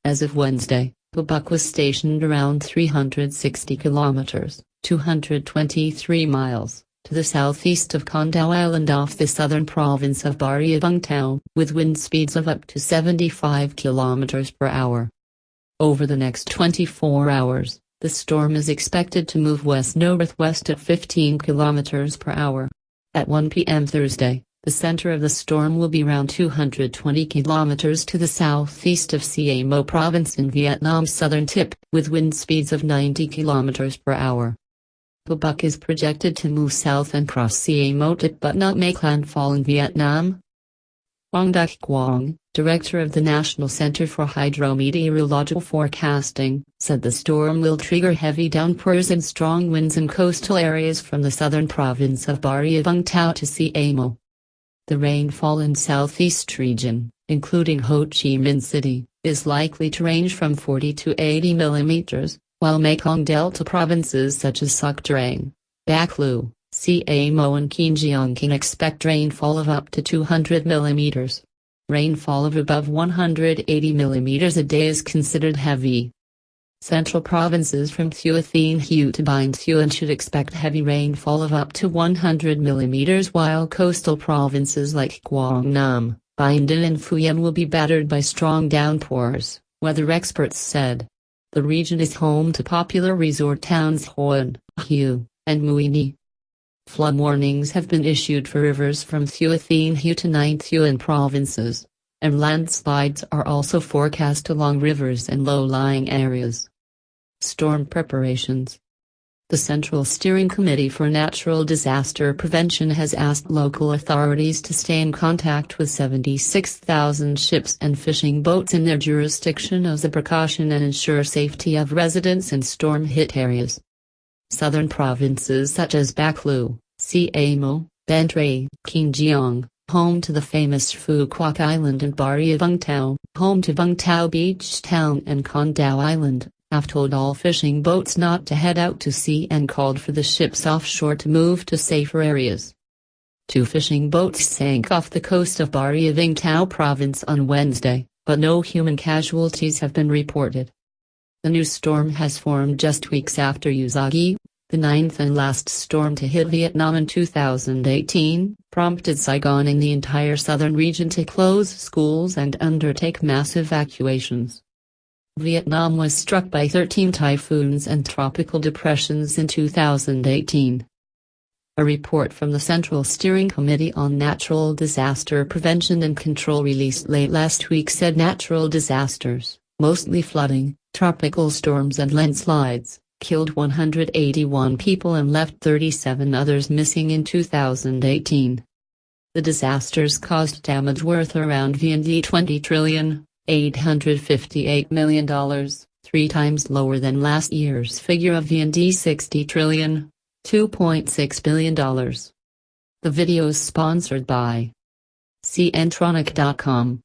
As of Wednesday, Pabuk was stationed around 360 kilometers, 223 miles, to the southeast of Con Dao Island off the southern province of Ba Ria-Vung Tau, with wind speeds of up to 75 kilometers per hour. Over the next 24 hours, the storm is expected to move west-northwest at 15 kilometers per hour. At 1 p.m. Thursday, the center of the storm will be around 220 kilometers to the southeast of Mau province in Vietnam's southern tip, with wind speeds of 90 kilometers per hour. Pabuk is projected to move south and cross Mau tip but not make landfall in Vietnam. Hoang Duc Cuong, director of the National Center for Hydro-Meteorological Forecasting, said the storm will trigger heavy downpours and strong winds in coastal areas from the southern province of Ba Ria-Vung Tau to Mau. The rainfall in southeast region, including Ho Chi Minh City, is likely to range from 40 to 80 millimeters, while Mekong Delta provinces such as Soc Trang, Bac Lieu, Mau and Kien Giang can expect rainfall of up to 200 millimeters. Rainfall of above 180 millimeters a day is considered heavy. Central provinces from Thu Thien Hue to Binh Thuan should expect heavy rainfall of up to 100 millimeters, while coastal provinces like Quang Nam, Binh Dinh and Phu Yen will be battered by strong downpours, weather experts said. The region is home to popular resort towns Hoan, Hue, and Mui Ni. Flood warnings have been issued for rivers from Thu Thien Hue to Nine Thuan provinces, and landslides are also forecast along rivers and low-lying areas. Storm preparations. The Central Steering Committee for Natural Disaster Prevention has asked local authorities to stay in contact with 76,000 ships and fishing boats in their jurisdiction as a precaution and ensure safety of residents in storm-hit areas. Southern provinces such as Bac Lieu, Mau, Ban Tre, Kien Giang, home to the famous Phu Quoc Island, and Ba Ria-Vung Tau, home to Vung Tau Beach Town and Con Dao Island, have told all fishing boats not to head out to sea and called for the ships offshore to move to safer areas. 2 fishing boats sank off the coast of Ba Ria-Vung Tau province on Wednesday, but no human casualties have been reported. The new storm has formed just weeks after Yuzagi, the 9th and last storm to hit Vietnam in 2018, prompted Saigon and the entire southern region to close schools and undertake mass evacuations. Vietnam was struck by 13 typhoons and tropical depressions in 2018. A report from the Central Steering Committee on Natural Disaster Prevention and Control released late last week said natural disasters, mostly flooding, tropical storms and landslides, killed 181 people and left 37 others missing in 2018. The disasters caused damage worth around $20 trillion. $858 million, 3 times lower than last year's figure of $60 trillion, $2.6 billion. The video is sponsored by CNtronic.com.